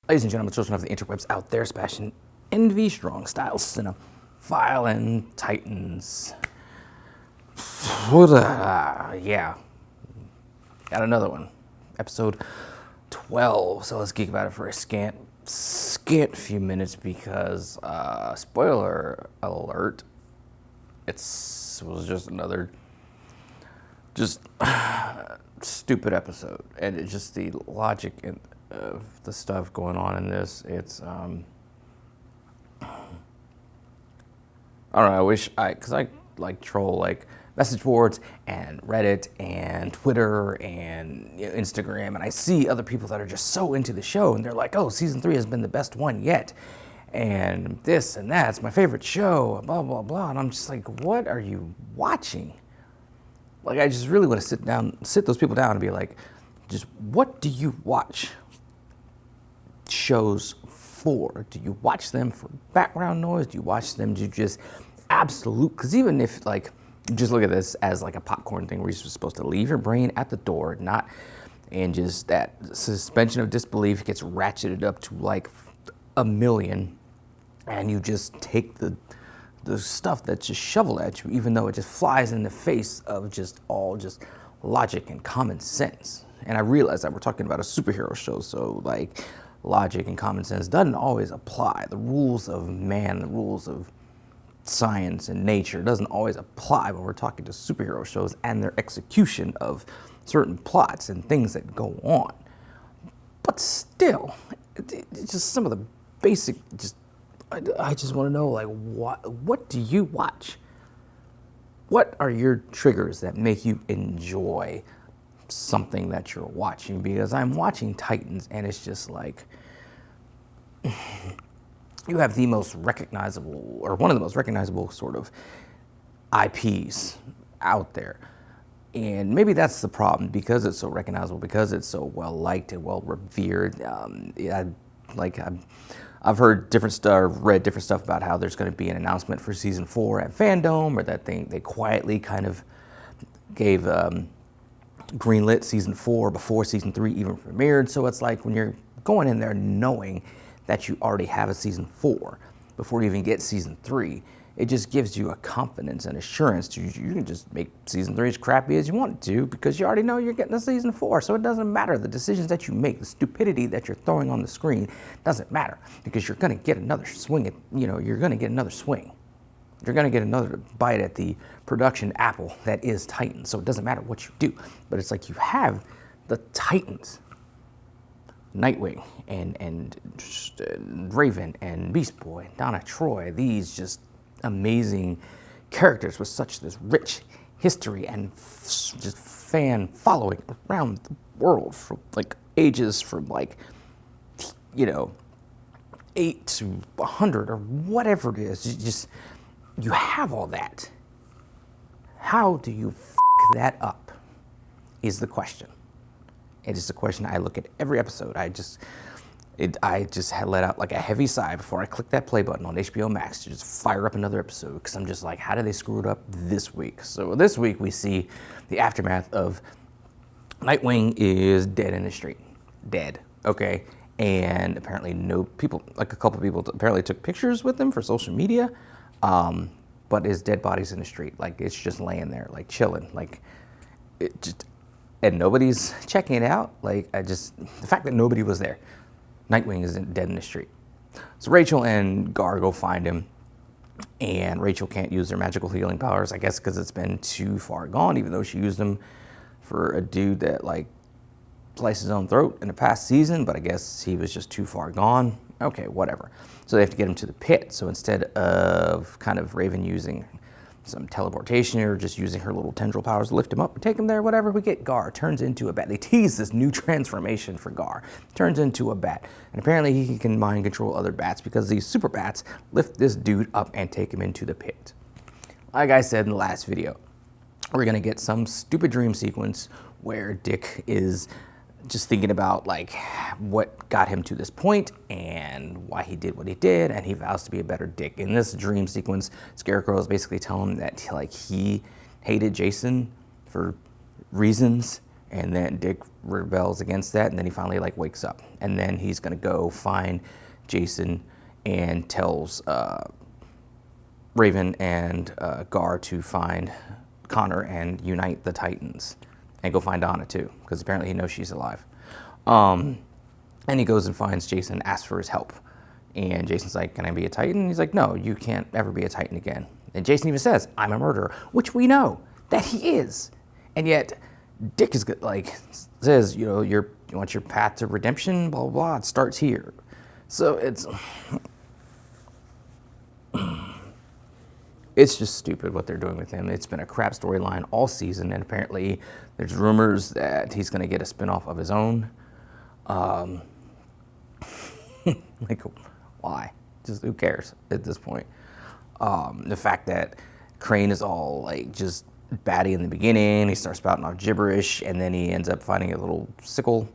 Ladies and gentlemen, children of the interwebs out there, Sebastian Envy, Strong Style Cinephile, and Titans. Yeah, got another one. Episode 12. So let's geek about it for a scant few minutes because, spoiler alert, it was just another stupid episode, and it's just the logic of the stuff going on in this. It's I don't know. Because I like troll like message boards and Reddit and Twitter and Instagram, and I see other people that are just so into the show, and they're like, "Oh, season 3 has been the best one yet," and this and that's my favorite show, blah blah blah, and I'm just like, "What are you watching?" Like, I just really want to sit those people down and be like, just what do you watch shows for? Do you watch them for background noise? Do you watch them to just absolute? Because even if, like, you just look at this as like a popcorn thing where you're supposed to leave your brain at the door, and just that suspension of disbelief gets ratcheted up to like 1,000,000, and you just take the stuff that's just shoveled at you, even though it just flies in the face of just logic and common sense. And I realize that we're talking about a superhero show, so like logic and common sense doesn't always apply. The rules of man, the rules of science and nature doesn't always apply when we're talking to superhero shows and their execution of certain plots and things that go on. But still, it's just some of the basic, I just want to know, like, what do you watch? What are your triggers that make you enjoy something that you're watching? Because I'm watching Titans, and it's just like, you have the most recognizable, or one of the most recognizable sort of IPs out there. And maybe that's the problem, because it's so recognizable, because it's so well liked and well revered. I've heard different stuff, read different stuff about how there's going to be an announcement for season 4 at Fandom, or that they quietly kind of gave greenlit season 4 before season 3 even premiered. So it's like when you're going in there knowing that you already have a season 4 before you even get season 3, it just gives you a confidence and assurance to you can just make season 3 as crappy as you want to, because you already know you're getting a season 4. So it doesn't matter. The decisions that you make, the stupidity that you're throwing on the screen doesn't matter, because you're going to get another swing you're going to get another swing. You're going to get another bite at the production apple that is Titans. So it doesn't matter what you do. But it's like you have the Titans, Nightwing and Raven and Beast Boy and Donna Troy, these just amazing characters with such this rich history and just fan following around the world, from like ages from like 8 to 100 or whatever it is. You have all that. How do you f that up is the question. It is the question I look at every episode. I just had let out like a heavy sigh before I clicked that play button on HBO Max to just fire up another episode, because I'm just like, how did they screw it up this week? So this week we see the aftermath of Nightwing is dead in the street. Dead, okay? And apparently a couple people apparently took pictures with him for social media, but his dead body's in the street. Like, it's just laying there, like chilling. Like, and nobody's checking it out. Like, the fact that nobody was there. Nightwing is dead in the street. So Rachel and Gar go find him, and Rachel can't use their magical healing powers, I guess because it's been too far gone, even though she used them for a dude that like sliced his own throat in the past season, but I guess he was just too far gone. Okay, whatever. So they have to get him to the pit. So instead of kind of Raven using some teleportation or just using her little tendril powers to lift him up and take him there, whatever, we get Gar turns into a bat. They tease this new transformation for Gar. Turns into a bat. And apparently he can mind control other bats, because these super bats lift this dude up and take him into the pit. Like I said in the last video, we're going to get some stupid dream sequence where Dick is just thinking about like what got him to this point and why he did what he did, and he vows to be a better Dick. In this dream sequence, Scarecrow is basically telling him that like he hated Jason for reasons And then Dick rebels against that, and then he finally like wakes up. And then he's gonna go find Jason and tells Raven and Gar to find Connor and unite the Titans, and go find Donna too, because apparently he knows she's alive. And he goes and finds Jason, asks for his help. And Jason's like, can I be a Titan? And he's like, no, you can't ever be a Titan again. And Jason even says, I'm a murderer, which we know that he is. And yet Dick is like, says, you know, you want your path to redemption, blah, blah, blah. It starts here. So it's just stupid what they're doing with him. It's been a crap storyline all season, and apparently there's rumors that he's going to get a spinoff of his own. Like, why? Just who cares at this point? The fact that Crane is all like just batty in the beginning, he starts spouting off gibberish, and then he ends up finding a little sickle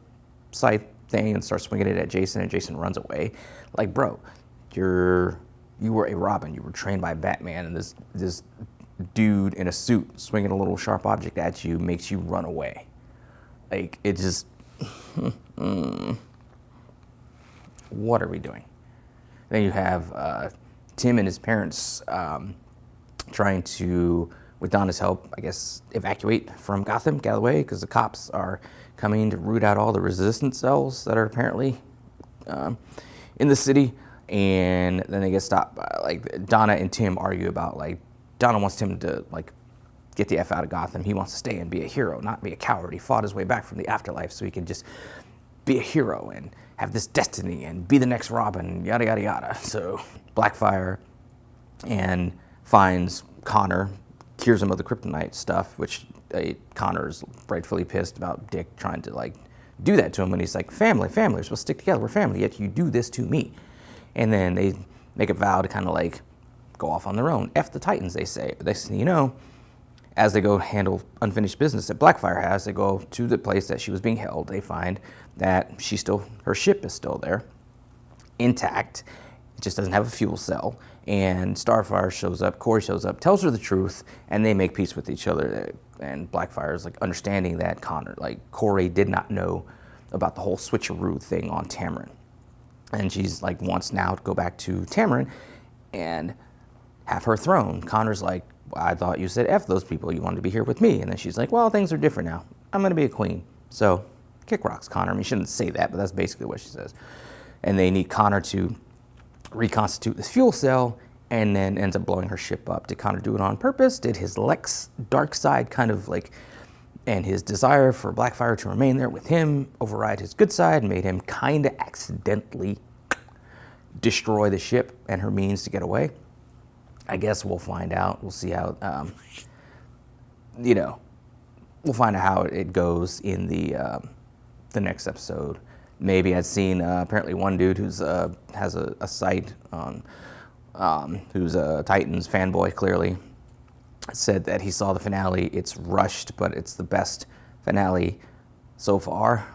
scythe thing and starts swinging it at Jason, and Jason runs away. Like, bro, you were a Robin. You were trained by Batman, and this dude in a suit swinging a little sharp object at you makes you run away. Like, it just, what are we doing? Then you have Tim and his parents trying to, with Donna's help, I guess, evacuate from Gotham, get out of the way, because the cops are coming to root out all the resistance cells that are apparently in the city. And then they get stopped by, like, Donna and Tim argue about, like, Donna wants Tim to, like, get the F out of Gotham. He wants to stay and be a hero, not be a coward. He fought his way back from the afterlife so he can just be a hero and have this destiny and be the next Robin, yada, yada, yada. So Blackfire and finds Connor, cures him of the kryptonite stuff, which Connor's rightfully pissed about Dick trying to, like, do that to him. And he's like, family, we're supposed to stick together, we're family, yet you do this to me. And then they make a vow to kind of like go off on their own. F the Titans, they say. But they say, you know, as they go handle unfinished business that Blackfire has, they go to the place that she was being held. They find that her ship is still there, intact. It just doesn't have a fuel cell. And Starfire shows up, Corey shows up, tells her the truth, and they make peace with each other. And Blackfire is like understanding that Corey did not know about the whole switcheroo thing on Tamarin. And she's like, wants now to go back to Tamarin and have her throne. Connor's like, well, I thought you said F those people. You wanted to be here with me. And then she's like, well, things are different now. I'm going to be a queen. So kick rocks, Connor. I mean, she shouldn't say that, but that's basically what she says. And they need Connor to reconstitute this fuel cell, and then ends up blowing her ship up. Did Connor do it on purpose? Did his Lex dark side kind of like, and his desire for Blackfire to remain there with him override his good side and made him kind of accidentally destroy the ship and her means to get away? I guess we'll find out. We'll see how, we'll find out how it goes in the next episode. Maybe I'd seen apparently one dude who's has a site on, who's a Titans fanboy clearly, said that he saw the finale. It's rushed, but it's the best finale so far.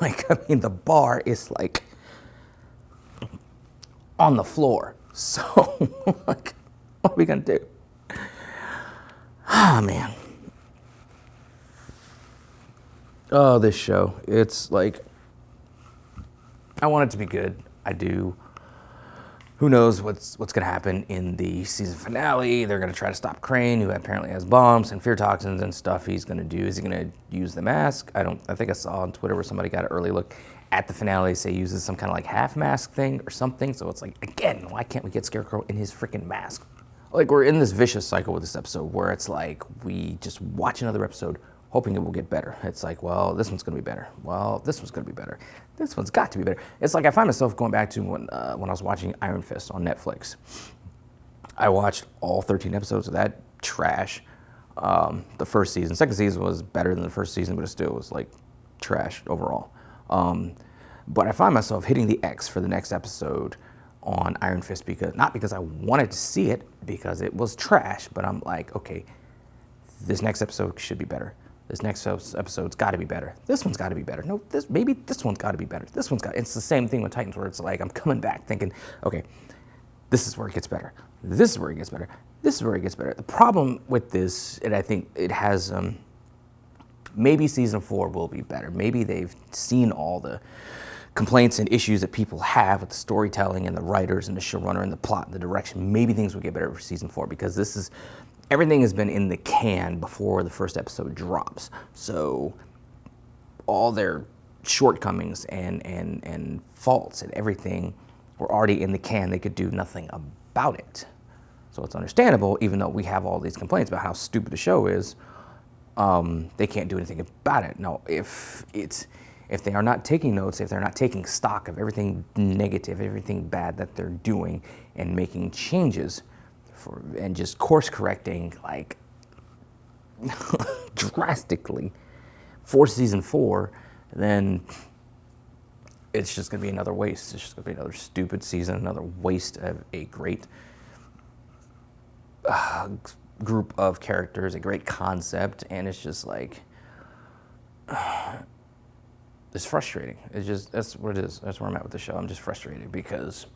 Like, I mean, the bar is like on the floor. So, like, what are we gonna do? Ah, man. Oh, this show. It's like, I want it to be good. I do. Who knows what's going to happen in the season finale? They're going to try to stop Crane, who apparently has bombs and fear toxins and stuff. He's going to do. Is he going to use the mask? I think I saw on Twitter where somebody got an early look at the finale. Say he uses some kind of like half mask thing or something. So it's like, again, why can't we get Scarecrow in his freaking mask? Like, we're in this vicious cycle with this episode where it's like we just watch another episode hoping it will get better. It's like, well, this one's going to be better. Well, this one's going to be better. This one's got to be better. It's like I find myself going back to when I was watching Iron Fist on Netflix. I watched all 13 episodes of that trash. The first season. Second season was better than the first season, but it still was like trash overall. But I find myself hitting the X for the next episode on Iron Fist, not because I wanted to see it, because it was trash, but I'm like, okay, this next episode should be better. This next episode's got to be better. This one's got to be better. No, maybe this one's got to be better. This one's got. It's the same thing with Titans, where it's like I'm coming back thinking, okay, this is where it gets better. This is where it gets better. This is where it gets better. The problem with this, and I think it has maybe season 4 will be better. Maybe they've seen all the complaints and issues that people have with the storytelling and the writers and the showrunner and the plot and the direction. Maybe things will get better for season 4, because everything has been in the can before the first episode drops. So all their shortcomings and faults and everything were already in the can. They could do nothing about it. So it's understandable, even though we have all these complaints about how stupid the show is, they can't do anything about it. Now, if they are not taking notes, if they're not taking stock of everything negative, everything bad that they're doing, and making changes and just course correcting like drastically for season 4, then it's just going to be another waste. It's just going to be another stupid season, another waste of a great group of characters, a great concept, and it's just like, it's frustrating. That's what it is. That's where I'm at with the show. I'm just frustrated because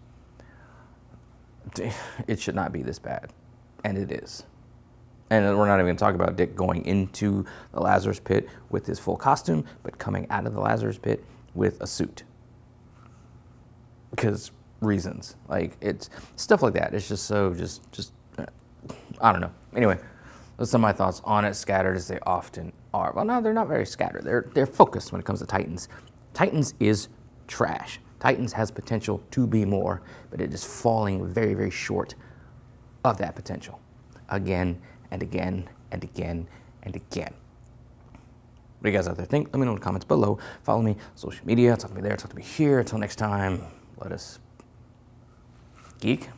it should not be this bad, and it is. And we're not even going to talk about Dick going into the Lazarus pit with his full costume, but coming out of the Lazarus pit with a suit. Because reasons. Like, it's stuff like that. It's just so, I don't know. Anyway, those are some of my thoughts on it, scattered as they often are. Well, no, they're not very scattered. They're focused when it comes to Titans. Titans is trash. Titans has potential to be more, but it is falling very, very short of that potential. Again and again and again and again. What do you guys out there think? Let me know in the comments below. Follow me on social media. Talk to me there. Talk to me here. Until next time, let us geek.